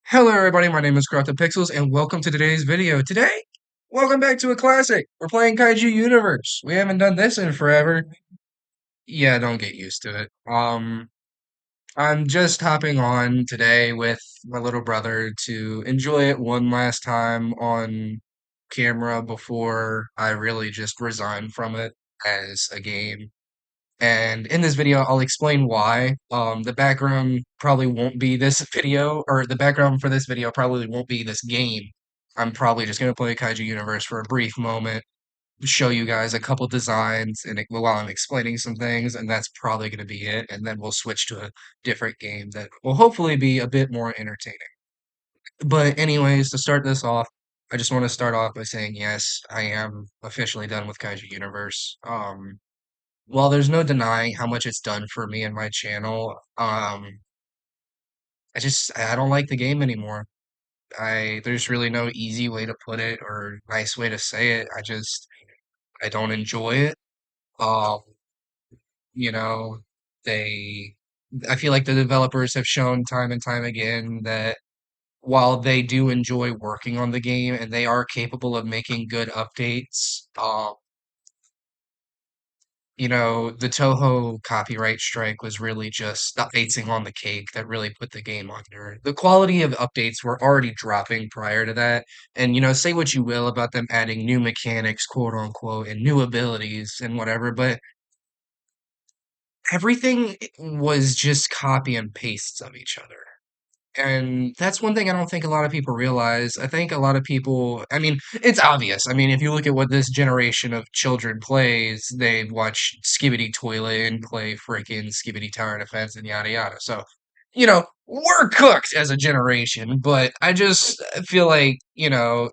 Hello everybody, my name is Pixels and welcome to today's video. Today, welcome back to a classic. We're playing Kaiju Universe. We haven't done this in forever. Yeah, don't get used to it. I'm just hopping on today with my little brother to enjoy it one last time on camera before I really just resign from it as a game. And in this video, I'll explain why. The background probably won't be this video, or the background for this video probably won't be this game. I'm probably just going to play Kaiju Universe for a brief moment, show you guys a couple designs, and while I'm explaining some things, and that's probably going to be it. And then we'll switch to a different game that will hopefully be a bit more entertaining. But anyways, to start this off, I just want to start off by saying yes, I am officially done with Kaiju Universe. Well, there's no denying how much it's done for me and my channel. I don't like the game anymore. There's really no easy way to put it or nice way to say it. I don't enjoy it. Um, you know, they, I feel like the developers have shown time and time again that while they do enjoy working on the game and they are capable of making good updates, the Toho copyright strike was really just the icing on the cake that really put the game under. The quality of updates were already dropping prior to that. And, say what you will about them adding new mechanics, quote unquote, and new abilities and whatever, but everything was just copy and pastes of each other. And that's one thing I don't think a lot of people realize. I think a lot of people, I mean, it's obvious. I mean, if you look at what this generation of children plays, they watch Skibidi Toilet and play freaking Skibidi Tower Defense and yada yada. So, we're cooked as a generation, but I just feel like, the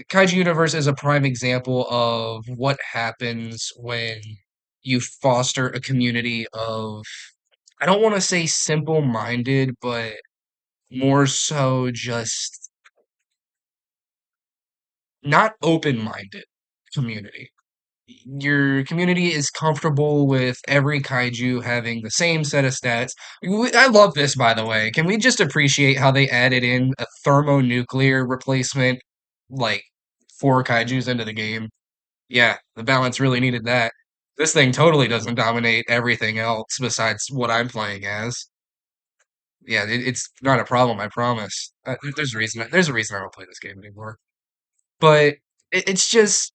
Kaiju Universe is a prime example of what happens when you foster a community of, I don't want to say simple minded, but more so just not open-minded community. Your community is comfortable with every kaiju having the same set of stats. I love this, by the way. Can we just appreciate how they added in a thermonuclear replacement, like, four kaijus into the game? Yeah, the balance really needed that. This thing totally doesn't dominate everything else besides what I'm playing as. Yeah, it's not a problem, I promise. There's a reason. There's a reason I don't play this game anymore. But it's just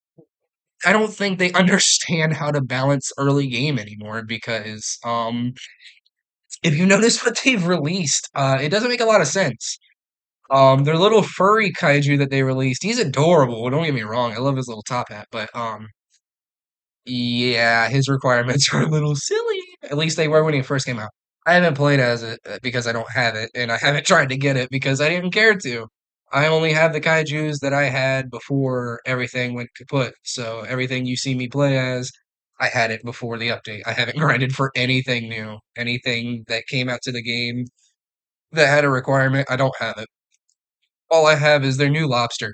I don't think they understand how to balance early game anymore because if you notice what they've released, it doesn't make a lot of sense. Their little furry kaiju that they released, he's adorable. Don't get me wrong, I love his little top hat, but yeah, his requirements are a little silly. At least they were when he first came out. I haven't played as it because I don't have it, and I haven't tried to get it because I didn't care to. I only have the kaijus that I had before everything went kaput. So everything you see me play as, I had it before the update. I haven't grinded for anything new. Anything that came out to the game that had a requirement, I don't have it. All I have is their new lobster.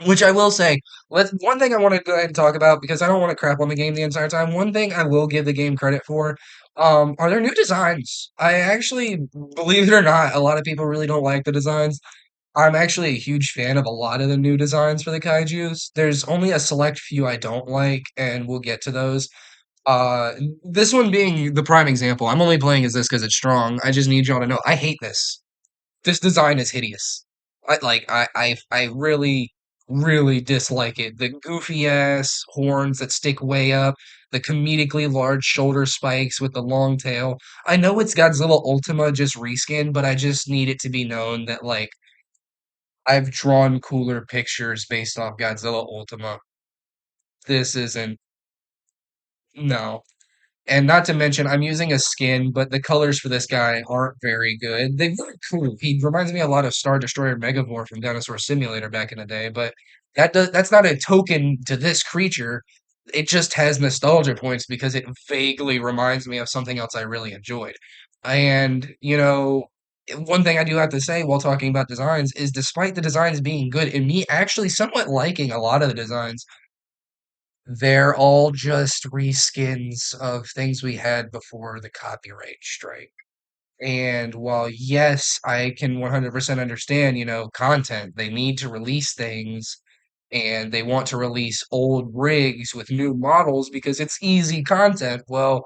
Which I will say, one thing I want to go ahead and talk about because I don't want to crap on the game the entire time. One thing I will give the game credit for, are their new designs. I actually, believe it or not, a lot of people really don't like the designs. I'm actually a huge fan of a lot of the new designs for the kaijus. There's only a select few I don't like, and we'll get to those. Uh, this one being the prime example. I'm only playing as this because it's strong. I just need y'all to know I hate this. This design is hideous. I really, really dislike it. The goofy ass horns that stick way up, the comedically large shoulder spikes with the long tail. I know it's Godzilla Ultima just reskin, but I just need it to be known that like I've drawn cooler pictures based off Godzilla Ultima. This isn't no. And not to mention, I'm using a skin, but the colors for this guy aren't very good. They're very cool. He reminds me a lot of Star Destroyer Megavore from Dinosaur Simulator back in the day, but that's not a token to this creature. It just has nostalgia points because it vaguely reminds me of something else I really enjoyed. And, one thing I do have to say while talking about designs is despite the designs being good and me actually somewhat liking a lot of the designs, they're all just reskins of things we had before the copyright strike. And while, yes, I can 100% understand, content, they need to release things and they want to release old rigs with new models because it's easy content. Well,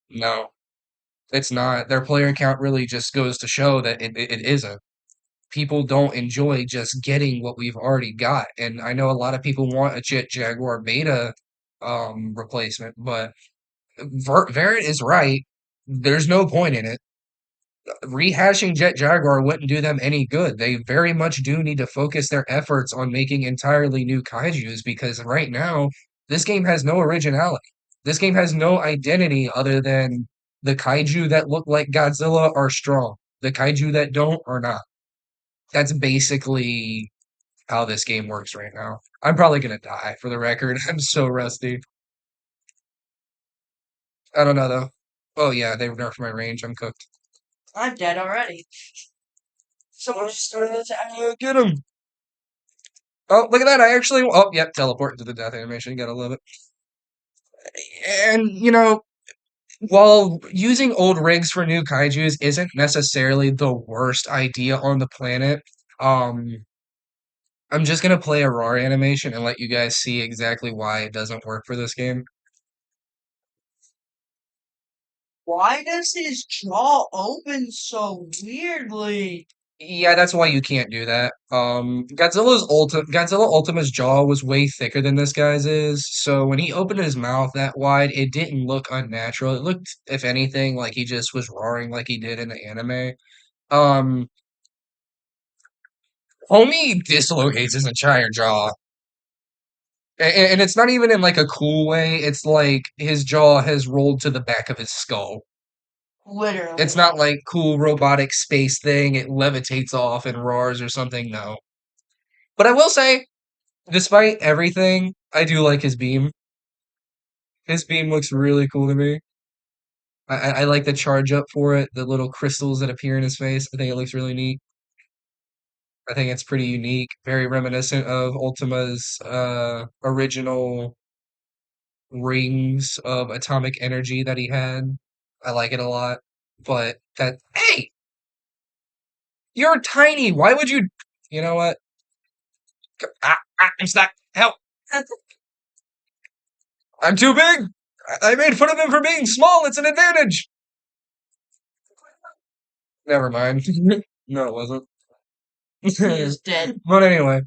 no, it's not. Their player count really just goes to show that it isn't. People don't enjoy just getting what we've already got. And I know a lot of people want a Jet Jaguar beta replacement, but Verit is right. There's no point in it. Rehashing Jet Jaguar wouldn't do them any good. They very much do need to focus their efforts on making entirely new kaijus because right now, this game has no originality. This game has no identity other than the kaiju that look like Godzilla are strong. The kaiju that don't are not. That's basically how this game works right now. I'm probably gonna die for the record. I'm so rusty. I don't know though. Oh yeah, they nerfed my range. I'm cooked. I'm dead already. Someone just started to Get him. Oh, look at that. I actually. Oh, yep. Teleport to the death animation. Gotta love it. And, while using old rigs for new kaijus isn't necessarily the worst idea on the planet, um, I'm just gonna play a raw animation and let you guys see exactly why it doesn't work for this game. Why does his jaw open so weirdly? Yeah, that's why you can't do that. Godzilla Ultima's jaw was way thicker than this guy's is, so when he opened his mouth that wide, it didn't look unnatural. It looked, if anything, like he just was roaring like he did in the anime. Um, Homie dislocates his entire jaw. And it's not even in like a cool way. It's like his jaw has rolled to the back of his skull. It's Literally. not like cool robotic space thing. It levitates off and roars or something. No. But I will say, despite everything, I do like his beam. His beam looks really cool to me. I like the charge up for it, the little crystals that appear in his face. I think it looks really neat. I think it's pretty unique, very reminiscent of Ultima's original rings of atomic energy that he had. I like it a lot. But hey, you're tiny. Why would you? You know what? I'm stuck. Help! I'm too big. I made fun of him for being small. It's an advantage. Never mind. No, it wasn't. He is dead. But anyway,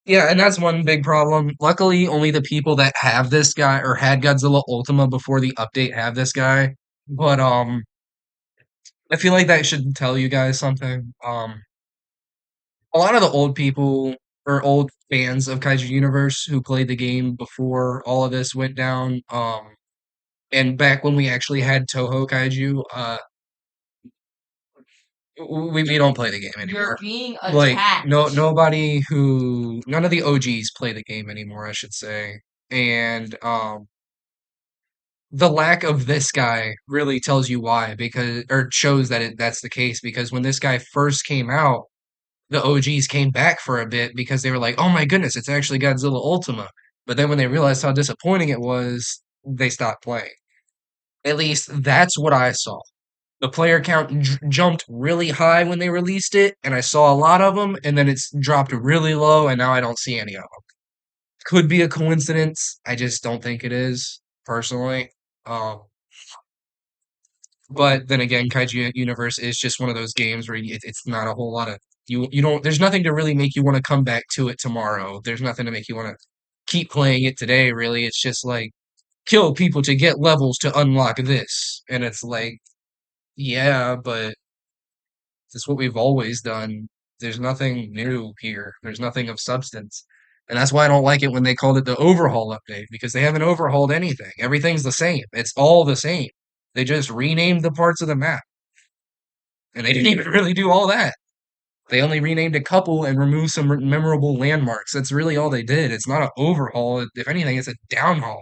yeah, and that's one big problem. Luckily, only the people that have this guy or had Godzilla Ultima before the update have this guy. But I feel like that should tell you guys something. A lot of the old people or old fans of Kaiju Universe who played the game before all of this went down, and back when we actually had Toho Kaiju, we don't play the game You're anymore. being Like attacked. none of the OGs play the game anymore, I should say. And the lack of this guy really tells you why because or shows that that's the case because when this guy first came out, the OGs came back for a bit because they were like, "Oh my goodness, it's actually Godzilla Ultima." But then when they realized how disappointing it was, they stopped playing. At least that's what I saw. The player count jumped really high when they released it, and I saw a lot of them, and then it's dropped really low, and now I don't see any of them. Could be a coincidence. I just don't think it is, personally. Um, but then again, Kaiju Universe is just one of those games where it's not a whole lot of you don't. There's nothing to really make you want to come back to it tomorrow. There's nothing to make you want to keep playing it today. Really, it's just like kill people to get levels to unlock this, and it's like yeah, but it's what we've always done. There's nothing new here. There's nothing of substance. And that's why I don't like it when they called it the overhaul update, because they haven't overhauled anything. Everything's the same. It's all the same. They just renamed the parts of the map. And they didn't even really do all that. They only renamed a couple and removed some memorable landmarks. That's really all they did. It's not an overhaul. If anything, it's a downhaul.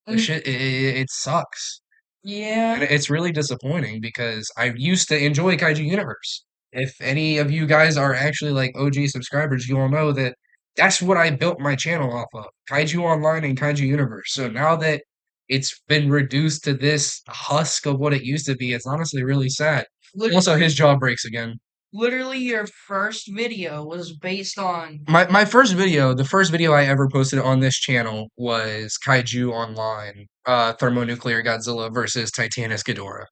The shit, it sucks. And Yeah. it's really disappointing because I used to enjoy Kaiju Universe. If any of you guys are actually like OG subscribers, you all know that that's what I built my channel off of. Kaiju Online and Kaiju Universe. So now that it's been reduced to this husk of what it used to be, it's honestly really sad. Also, Literally, his jaw breaks again. literally, your first video was based on My first video, the first video I ever posted on this channel was Kaiju Online, Thermonuclear Godzilla versus Titanus Ghidorah.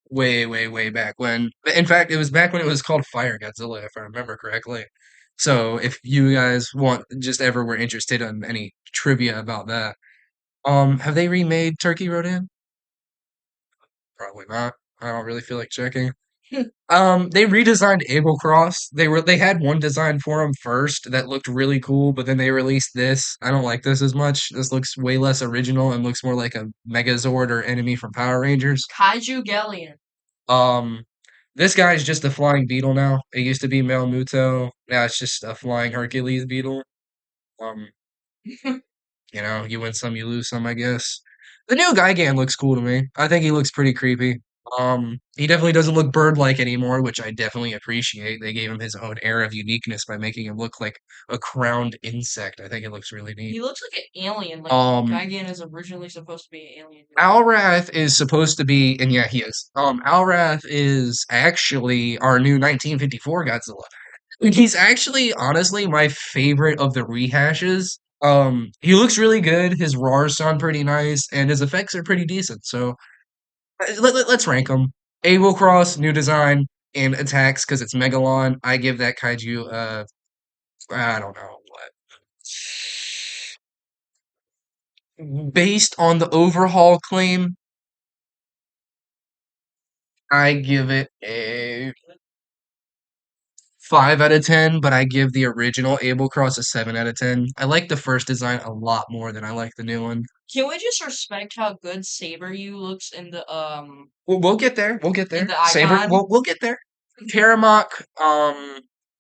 Way, way, way back when. In fact, it was back when it was called Fire Godzilla, if I remember correctly. So if you guys want, just ever were interested in any trivia about that, have they remade Turkey Rodan? Probably not. I don't really feel like checking. They redesigned Abel Cross. They had one design for him first that looked really cool, but then they released this. I don't like this as much. This looks way less original and looks more like a Megazord or enemy from Power Rangers. Kaiju Galleon. Um, this guy's just a flying beetle now. It used to be Melmuto. Now it's just a flying Hercules beetle. Um, you win some, you lose some, I guess. The new Gigan looks cool to me. I think he looks pretty creepy. He definitely doesn't look bird-like anymore, which I definitely appreciate. They gave him his own air of uniqueness by making him look like a crowned insect. I think it looks really neat. He looks like an alien. Like Um, Gigan is originally supposed to be an alien. Alrath is supposed to be, and yeah, he is. Alrath is actually our new 1954 Godzilla. And he's actually, honestly, my favorite of the rehashes. He looks really good. His roars sound pretty nice, and his effects are pretty decent. So let's rank them. Abel Cross, new design, and attacks because it's Megalon. I give that kaiju, I don't know what. Based on the overhaul claim, I give it a 5 out of 10, but I give the original Abel Cross a 7 out of 10. I like the first design a lot more than I like the new one. Can we just respect how good Saber looks We'll get there. We'll get in there. the Saber, icon? we'll get there. Karamok,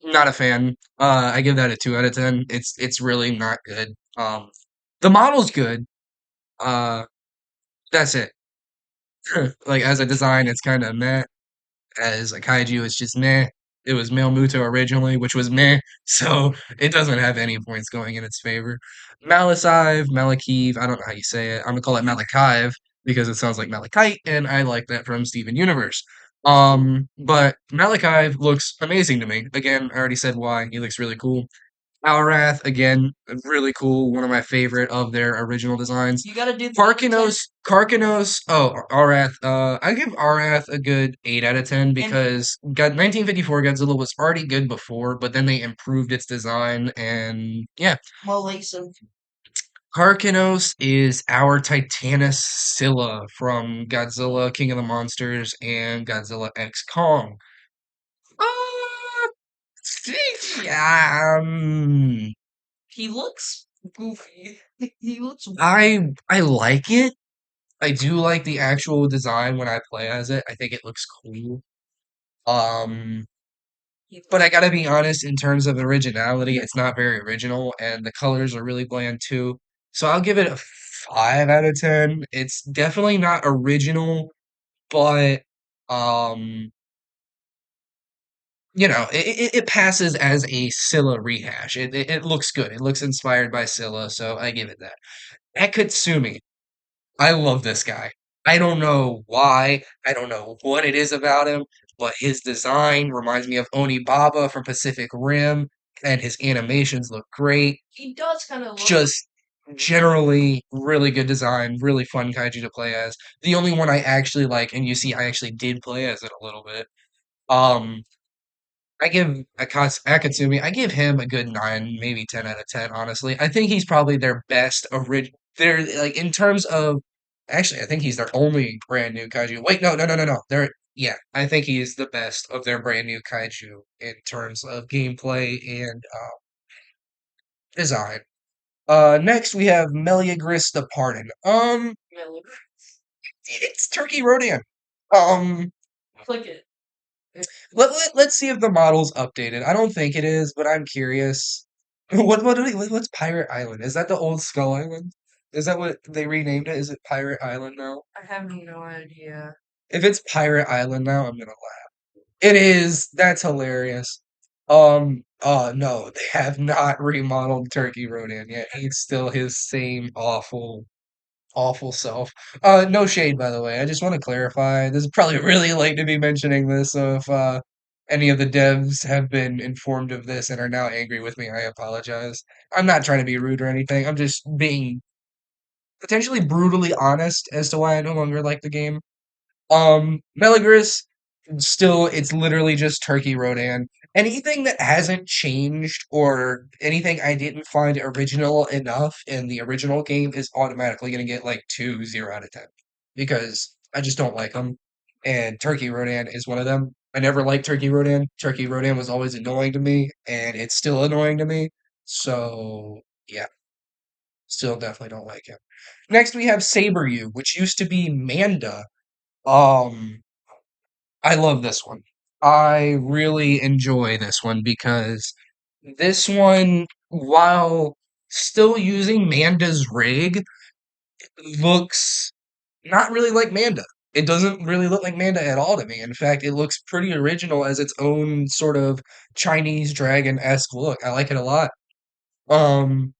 not a fan. I give that a 2 out of 10. It's really not good. The model's good. Uh, that's it. Like as a design, it's kind of meh. As a kaiju, it's just meh. It was Melmuto originally, which was meh, so it doesn't have any points going in its favor. Malakiv, I don't know how you say it. I'm gonna call it Malakiv because it sounds like Malachite, and I like that from Steven Universe. But Malakiv looks amazing to me. Again, I already said why. He looks really cool. Alrath, again, really cool. One of my favorite of their original designs. You gotta do Karkanos. Oh, Arath. I give Arath a good 8 out of 10 and because 1954 Godzilla was already good before, but then they improved its design, and yeah. Malasa. Karkanos is our Titanus Scylla from Godzilla King of the Monsters and Godzilla X Kong. Uh, yeah, He looks goofy. He looks I like it. I do like the actual design when I play as it. I think it looks cool. Um, but I gotta be honest, in terms of originality, it's not very original, and the colors are really bland too. So I'll give it a 5 out of 10. It's definitely not original, but um, it passes as a Scylla rehash. It looks good. It looks inspired by Scylla, so I give it that. Akatsumi. I love this guy. I don't know why. I don't know what it is about him, but his design reminds me of Onibaba from Pacific Rim, and his animations look great. he does kind of look Just generally really good design, really fun kaiju to play as. The only one I actually like, and you see, I actually did play as it a little bit. Um, I give Akatsumi, I give him a good 9, maybe 10 out of 10, honestly. I think he's probably their best they're like in terms of actually I think he's their only brand new kaiju. Wait, no, no, no, no, no. Yeah, I think he is the best of their brand new kaiju in terms of gameplay and design. Next we have Meliagris the Pardon. It's Turkey Rodan. Um, click it. let's see if the model's updated. I don't think it is, but I'm curious. What's Pirate Island? Is that the old Skull Island? Is that what they renamed it? Is it Pirate Island now? I have no idea. If it's Pirate Island now, I'm gonna laugh. It is. That's hilarious. Oh no, they have not remodeled Turkey Rodan yet. It's still his same awful, awful self. No shade, by the way. I just want to clarify. This is probably really late to be mentioning this. So if any of the devs have been informed of this and are now angry with me, I apologize. I'm not trying to be rude or anything. I'm just being potentially brutally honest as to why I no longer like the game. Melagross, still, it's literally just Turkey Rodan. Anything that hasn't changed or anything I didn't find original enough in the original game is automatically going to get like 2 out of 10 because I just don't like them. And Turkey Rodan is one of them. I never liked Turkey Rodan. Turkey Rodan was always annoying to me, and it's still annoying to me. So, yeah, still definitely don't like him. Next, we have Saberyu, which used to be Manda. Um, I love this one. I really enjoy this one because this one, while still using Manda's rig, looks not really like Manda. It doesn't really look like Manda at all to me. In fact, it looks pretty original as its own sort of Chinese dragon-esque look. I like it a lot. Um,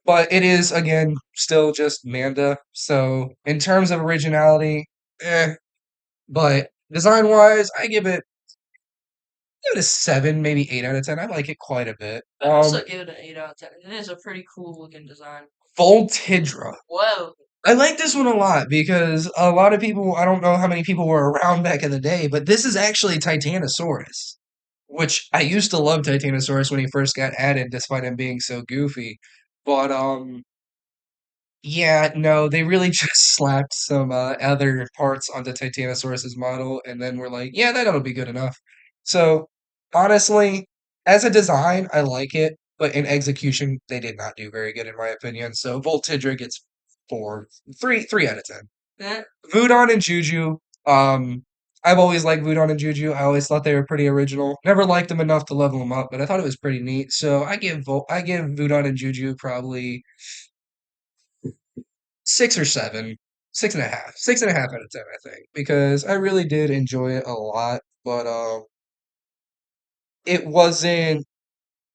but it is again still just Manda. So in terms of originality, eh. But design wise, give it a 7, maybe 8 out of 10. I like it quite a bit. I also give it an 8 out of 10. It is a pretty cool looking design. Voltidra. Whoa. I like this one a lot because a lot of people, I don't know how many people were around back in the day, but this is actually Titanosaurus, which I used to love Titanosaurus when he first got added, despite him being so goofy. But yeah, no, they really just slapped some other parts onto Titanosaurus's model, and then we're like, yeah, that'll be good enough. So, honestly, as a design, I like it, but in execution, they did not do very good, in my opinion. So, Voltidra gets 3 out of 10. Eh, Vudon and Juju, um, I've always liked Vudon and Juju. I always thought they were pretty original. Never liked them enough to level them up, but I thought it was pretty neat. So, I give Vudon and Juju probably 6 or 7, 6.5, 6.5 out of 10, I think, because I really did enjoy it a lot, but it wasn't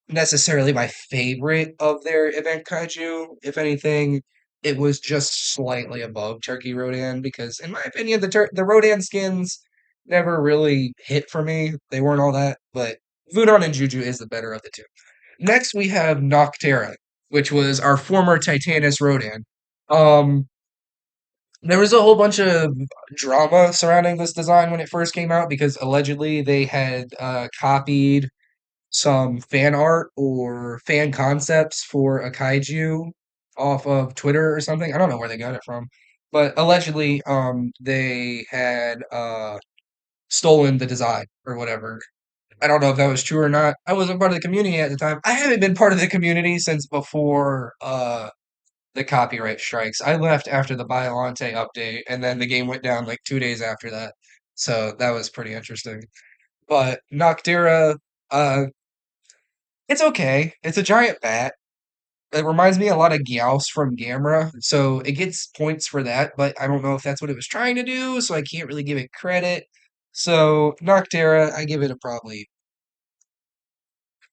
necessarily my favorite of their event kaiju. If anything, it was just slightly above Turkey Rodan because, in my opinion, the Rodan skins never really hit for me. They weren't all that, but Vudon and Juju is the better of the two. Next, we have Noctera, which was our former Titanus Rodan. Um, There was a whole bunch of drama surrounding this design when it first came out because allegedly they had copied some fan art or fan concepts for a kaiju off of Twitter or something. I don't know where they got it from, but allegedly they had stolen the design or whatever. I don't know if that was true or not. I wasn't part of the community at the time. I haven't been part of the community since before the copyright strikes. I left after the Biolante update, and then the game went down like 2 days after that. So that was pretty interesting. But Noctera, uh, it's okay. It's a giant bat. It reminds me a lot of Gyaos from Gamera, so it gets points for that, but I don't know if that's what it was trying to do, so I can't really give it credit. So Noctera, I give it a probably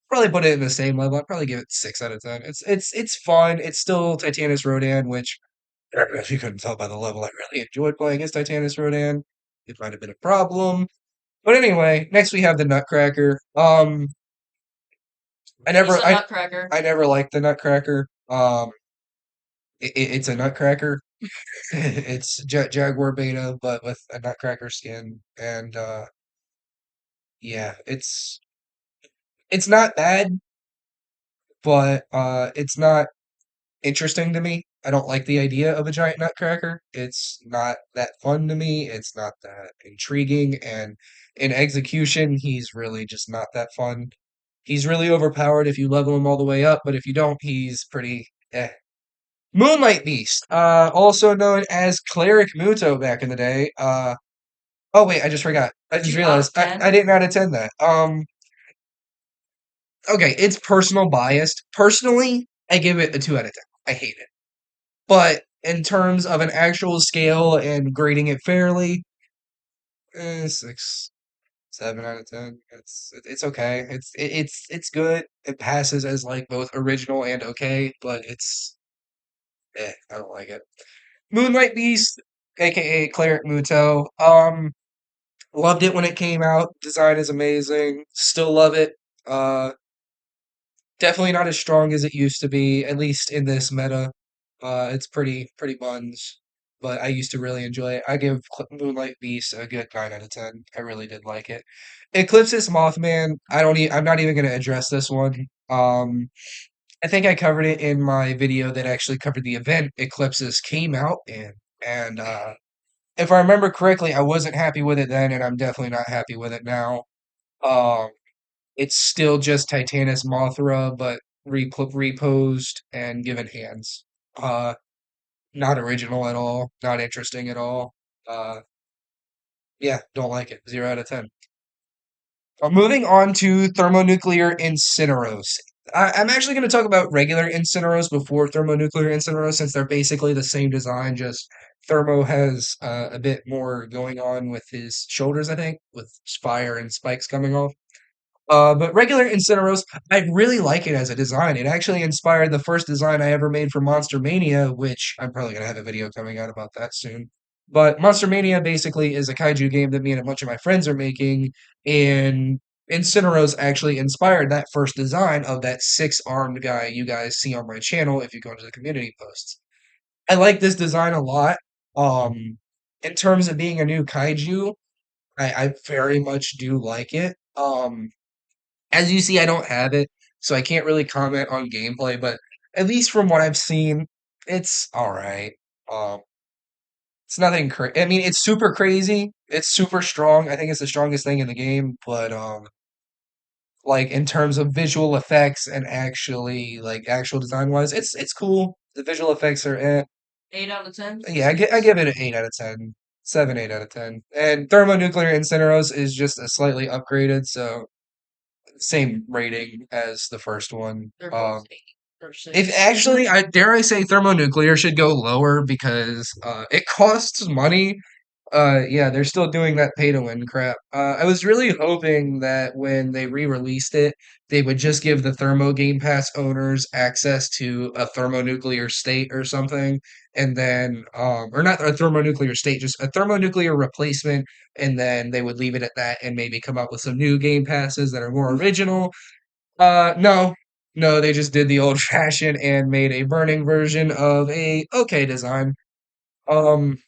put it in the same level. I'd probably give it 6 out of 10. It's fun. It's still Titanus Rodan, which if you couldn't tell by the level, I really enjoyed playing as Titanus Rodan. It might have been a problem. But anyway, next we have the Nutcracker. I he's never, a nutcracker. I never liked the Nutcracker. It's a Nutcracker. It's Jaguar Beta, but with a Nutcracker skin, and yeah, it's not bad, but it's not interesting to me. I don't like the idea of a giant nutcracker. It's not that fun to me. It's not that intriguing. And in execution, he's really just not that fun. He's really overpowered if you level him all the way up, but if you don't, he's pretty eh. Moonlight Beast, also known as Cleric Muto back in the day. Oh wait, I just forgot. I Did just you out of realized 10? I didn't out of 10 that. Okay, it's personal biased. Personally, I give it a 2 out of 10. I hate it. But in terms of an actual scale and grading it fairly, 6, 7 out of 10. It's okay. It's good. It passes as like both original and okay, but I don't like it. Moonlight Beast, aka Cleric Muto. Loved it when it came out. Design is amazing. Still love it. Uh, Definitely not as strong as it used to be, at least in this meta. It's pretty buns, but I used to really enjoy it. I give Moonlight Beast a good 9 out of 10. I really did like it. Eclipsis Mothman. I'm not even gonna address this one. I think I covered it in my video that actually covered the event Eclipsis came out in, and if I remember correctly, I wasn't happy with it then, and I'm definitely not happy with it now. Um, it's still just Titanus Mothra, but reposed and given hands. Uh, Not original at all. Not interesting at all. Uh, yeah, don't like it. 0 out of 10. Moving on to thermonuclear Incineros. I'm actually going to talk about regular Incineros before thermonuclear Incineros since they're basically the same design. Just Thermo has a bit more going on with his shoulders, I think, with fire and spikes coming off. But regular Incineros, I really like it as a design. It actually inspired the first design I ever made for Monster Mania, which I'm probably gonna have a video coming out about that soon. But Monster Mania basically is a kaiju game that me and a bunch of my friends are making, and Incineros actually inspired that first design of that six-armed guy you guys see on my channel if you go into the community posts. I like this design a lot. Um, in terms of being a new kaiju, I very much do like it. As you see, I don't have it, so I can't really comment on gameplay, but at least from what I've seen, it's alright. Um, it's nothing I mean, it's super crazy. It's super strong. I think it's the strongest thing in the game, but like in terms of visual effects and actually like actual design wise, it's cool. The visual effects are 8 out of 10. yeah, I give it an 8 out of 10. 7, 8 out of 10. And thermonuclear Incineros is just a slightly upgraded, so same rating as the first one. They're both 8 or If 6. actually, I dare I say, thermonuclear should go lower because it costs money. Yeah, they're still doing that pay to win crap. I was really hoping that when they re-released it, they would just give the Thermo Game Pass owners access to a thermonuclear state or something, and then, or not a thermonuclear state, just a thermonuclear replacement, and then they would leave it at that and maybe come up with some new Game Passes that are more original. No, no, they just did the old fashioned and made a burning version of a okay design. Um,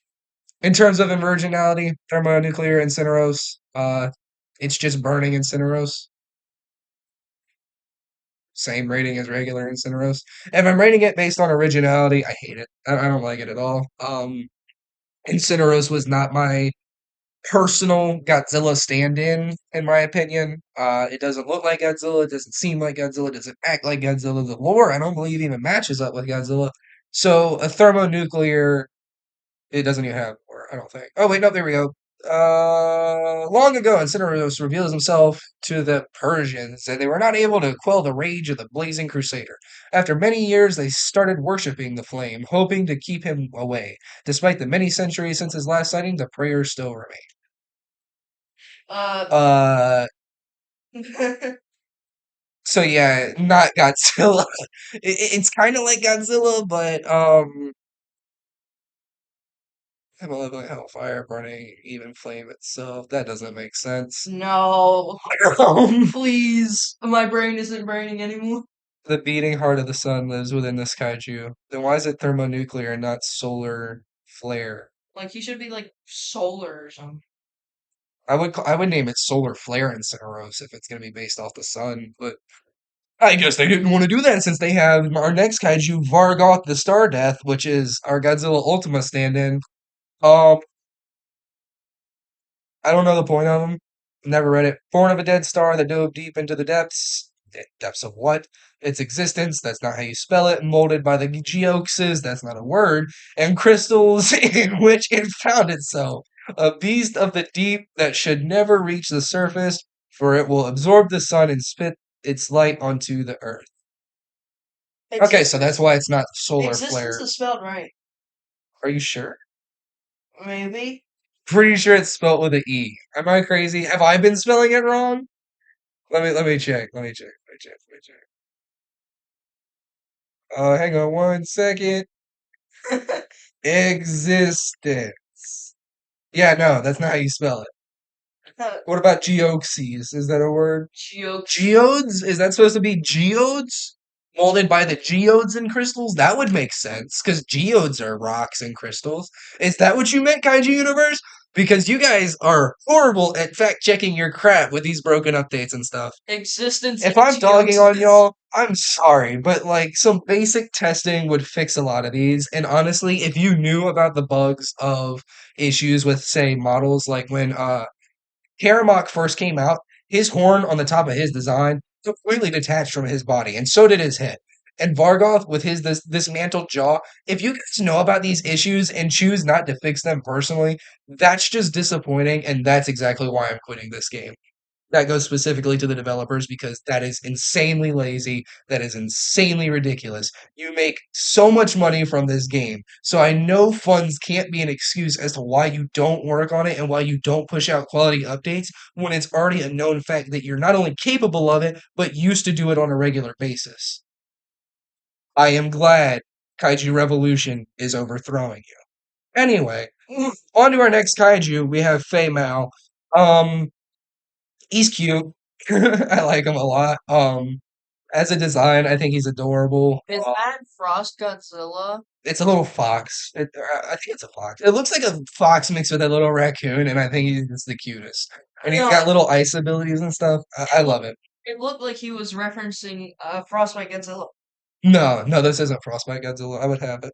in terms of originality, thermonuclear Incineros, it's just burning Incineros. Same rating as regular Incineros. If I'm rating it based on originality, I hate it. I don't like it at all. Incineros was not my personal Godzilla stand-in, in my opinion. It doesn't look like Godzilla, it doesn't seem like Godzilla, it doesn't act like Godzilla. The lore, I don't believe even matches up with Godzilla. So a thermonuclear, it doesn't even have lore, I don't think. Oh wait, no, there we go. Long ago, Incineros reveals himself to the Persians, and they were not able to quell the rage of the blazing crusader. After many years, they started worshipping the flame, hoping to keep him away. Despite the many centuries since his last sighting, the prayers still remain. Uh, Uh, so yeah, not Godzilla. It's kind of like Godzilla, but malevolent hellfire burning even flame itself. That doesn't make sense. no. Um, Please. My brain isn't braining anymore. the beating heart of the sun lives within this kaiju. Then why is it thermonuclear and not solar flare? Like, he should be, like, solar or something. I would name it solar flare Incineros if it's gonna be based off the sun, but I guess they didn't want to do that since they have our next kaiju, Vargoth the Star Death, which is our Godzilla Ultima stand-in. Um, I don't know the point of them. Never read it. Born of a dead star that dove deep into the depths. Depths of what? Its existence. That's not how you spell it. Molded by the geoxes. That's not a word. And crystals in which it found itself. A beast of the deep that should never reach the surface, for it will absorb the sun and spit its light onto the earth. Okay, so that's why it's not solar Existence flare. is spelled right. Are you sure? Maybe. Pretty sure it's spelled with an E. Am I crazy? Have I been spelling it wrong? Let me check. Let me check. Let me check. Let me check. Hang on 1 second. Existence. Yeah, no, that's not how you spell it. What about geoxes? Is that a word? Jokes. Geodes? Is that supposed to be geodes? Molded by the geodes and crystals? That would make sense, because geodes are rocks and crystals. Is that what you meant, Kaiju Universe? Because you guys are horrible at fact checking your crap with these broken updates and stuff. Existence If and I'm dogging on geoxes. y'all, I'm sorry, but like some basic testing would fix a lot of these. And honestly, if you knew about the bugs of issues with, say, models like when Karamok first came out, his horn on the top of his design completely detached from his body, and so did his head. And Vargoth with his this dismantled jaw. If you guys know about these issues and choose not to fix them personally, that's just disappointing, and that's exactly why I'm quitting this game. That goes specifically to the developers because that is insanely lazy. That is insanely ridiculous. You make so much money from this game. So I know funds can't be an excuse as to why you don't work on it and why you don't push out quality updates when it's already a known fact that you're not only capable of it, but used to do it on a regular basis. I am glad Kaiju Revolution is overthrowing you. Anyway, on to our next kaiju. We have Fei Mao. Um, he's cute. I like him a lot. As a design, I think he's adorable. Is that Frost Godzilla? It's a little fox. I think it's a fox. It looks like a fox mixed with a little raccoon, and I think he's just the cutest. And he's No, got little ice abilities and stuff. I love it. it looked like he was referencing Frostbite Godzilla. No, no, this isn't Frostbite Godzilla. I would have it.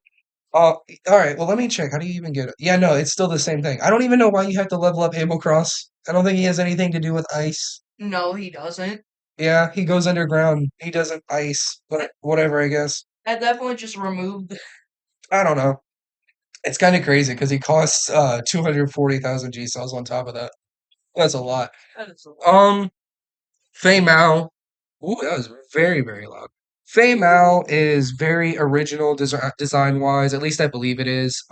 All right. Well, let me check. How do you even get it? Yeah, no, it's still the same thing. I don't even know why you have to level up Abel Cross. I don't think he has anything to do with ice. No, he doesn't. Yeah, he goes underground. He doesn't ice, but whatever, I guess. At that point, just remove the. I don't know. It's kind of crazy because he costs 240,000 G cells on top of that. That's a lot. That is a lot. Fei Mao. Ooh, that was very, very loud. Fei Mao is very original design wise. At least I believe it is.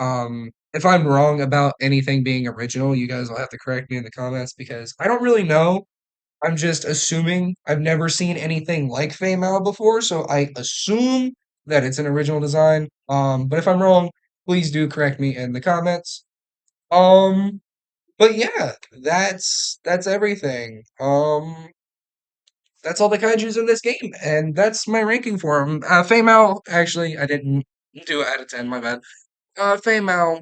If I'm wrong about anything being original, you guys will have to correct me in the comments because I don't really know. I'm just assuming. I've never seen anything like Fei Mao before, so I assume that it's an original design. But if I'm wrong, please do correct me in the comments. Um, but yeah, that's everything. That's all the kaijus in this game, and that's my ranking for them. Fei Mao, actually, I didn't do it out of 10, my bad. Fei Mao,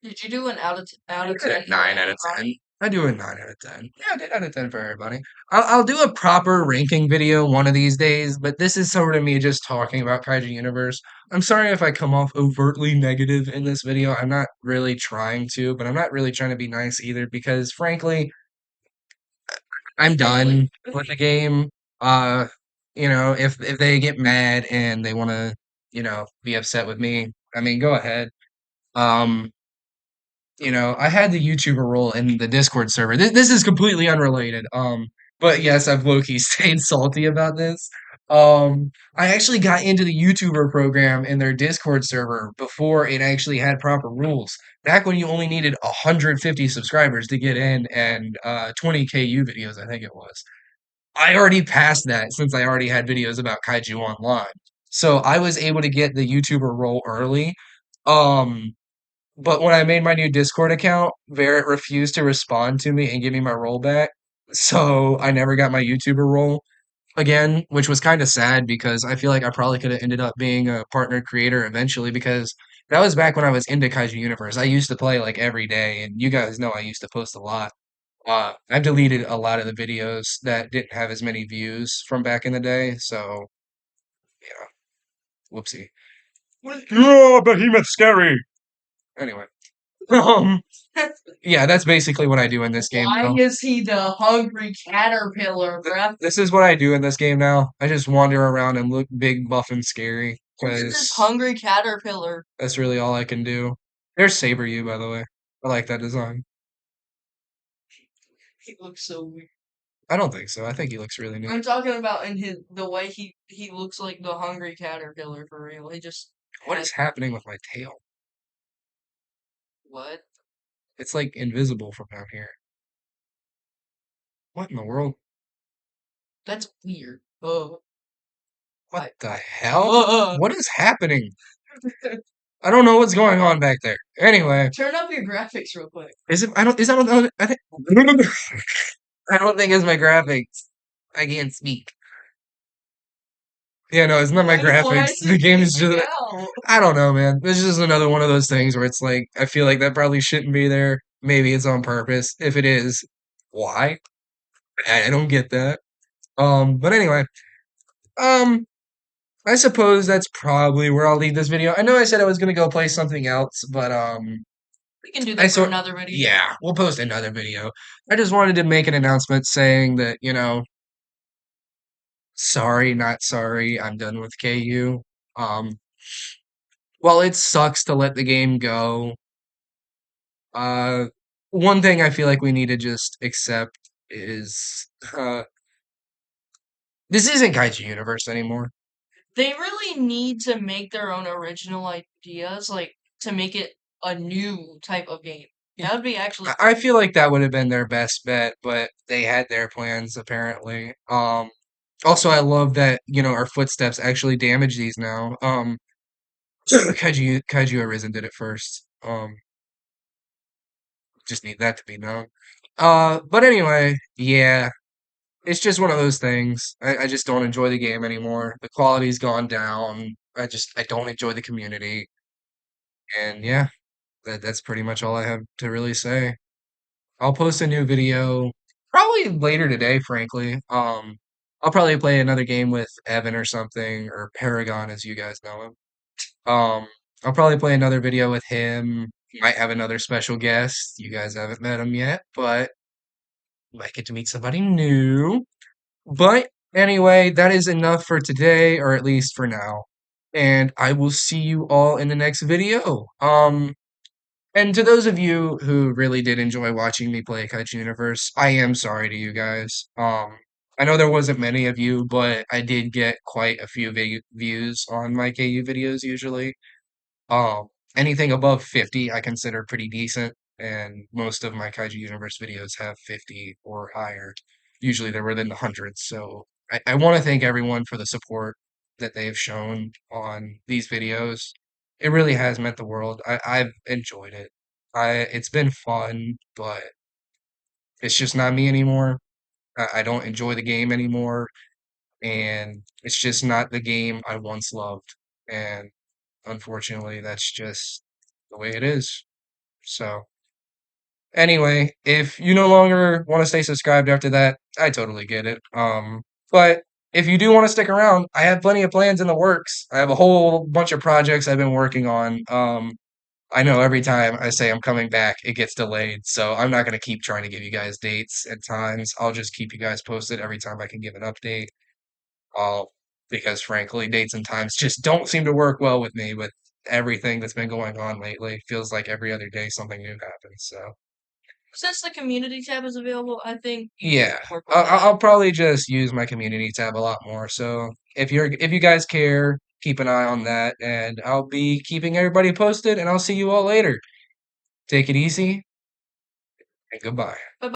Did you do an out I of did a 10 for 9 out of 10. everybody? I do a 9 out of 10. Yeah, I did out of 10 for everybody. I'll do a proper ranking video one of these days, but this is sort of me just talking about Kaiju Universe. I'm sorry if I come off overtly negative in this video. I'm not really trying to, but I'm not really trying to be nice either because, frankly, I'm done with the game. Uh, if they get mad and they want to, be upset with me, I mean, go ahead. Um, I had the YouTuber role in the Discord server. This is completely unrelated. But yes, I've low-key stayed salty about this. I actually got into the YouTuber program in their Discord server before it actually had proper rules. Back when you only needed 150 subscribers to get in and 20 KU videos, I think it was. I already passed that since I already had videos about Kaiju online. So I was able to get the YouTuber role early. Um, but when I made my new Discord account, Barrett refused to respond to me and give me my role back. So I never got my YouTuber role again, which was kind of sad because I feel like I probably could have ended up being a partner creator eventually because that was back when I was into Kaiju Universe. I used to play like every day, and you guys know I used to post a lot. I've deleted a lot of the videos that didn't have as many views from back in the day, so yeah, whoopsie. Yeah, behemoth scary. Anyway, um, yeah, that's basically what I do in this game Why now. is he the hungry caterpillar, bruh? This is what I do in this game now. I just wander around and look big, buff, and scary Look at this because hungry caterpillar. that's really all I can do. There's Saber you, by the way. I like that design. He looks so weird. I don't think so. I think he looks really neat. I'm talking about in the way he looks like the hungry caterpillar for real. He just What has is happening with my tail? what? It's like invisible from down here. What in the world? That's weird. What the hell? What is happening? I don't know what's going on back there. Anyway, Turn up your graphics real quick. is it? I don't. Is that? I think. I don't think it's my graphics. I can't speak. Yeah, no, it's not my Why graphics. is The it game is glitching just. out? I don't know, man. This is just another one of those things where it's like I feel like that probably shouldn't be there. Maybe it's on purpose. If it is, why? I don't get that. But anyway, um, I suppose that's probably where I'll leave this video. I know I said I was gonna go play something else, but We can do I that for sort another video. yeah, we'll post another video. I just wanted to make an announcement saying that, sorry, not sorry, I'm done with KU. Um, while it sucks to let the game go, uh, one thing I feel like we need to just accept is this isn't Kaiju Universe anymore. They really need to make their own original ideas, like to make it a new type of game. That would be actually I feel like that would have been their best bet, but they had their plans apparently. Also, I love that our footsteps actually damage these now. Kaiju Arisen did it first. Just need that to be known. But anyway, yeah, it's just one of those things. I just don't enjoy the game anymore. The quality's gone down. I don't enjoy the community, and yeah, that's pretty much all I have to really say. I'll post a new video probably later today, frankly. I'll probably play another game with Evan or something, or Paragon as you guys know him. I'll probably play another video with him. Might have another special guest. You guys haven't met him yet, but you might get to meet somebody new. But anyway, that is enough for today, or at least for now. And I will see you all in the next video. And to those of you who really did enjoy watching me play Kaiju Universe, I am sorry to you guys. I know there wasn't many of you, but I did get quite a few views on my KU videos usually. Um, Anything above 50 I consider pretty decent, and most of my Kaiju Universe videos have 50 or higher. Usually they're within the hundreds, so I want to thank everyone for the support that they've shown on these videos. It really has meant the world. I've enjoyed it. It's been fun, but it's just not me anymore. I don't enjoy the game anymore, and it's just not the game I once loved. And unfortunately, that's just the way it is. So, anyway, if you no longer want to stay subscribed after that, I totally get it. But if you do want to stick around, I have plenty of plans in the works. I have a whole bunch of projects I've been working on. I know every time I say I'm coming back, it gets delayed. So I'm not going to keep trying to give you guys dates and times. I'll just keep you guys posted every time I can give an update. Uh, because frankly, dates and times just don't seem to work well with me with everything that's been going on lately. Feels like every other day something new happens. So since the community tab is available, I think you can yeah, work with that. I'll probably just use my community tab a lot more. So if you guys care, keep an eye on that, and I'll be keeping everybody posted. And I'll see you all later. Take it easy and goodbye. Bye.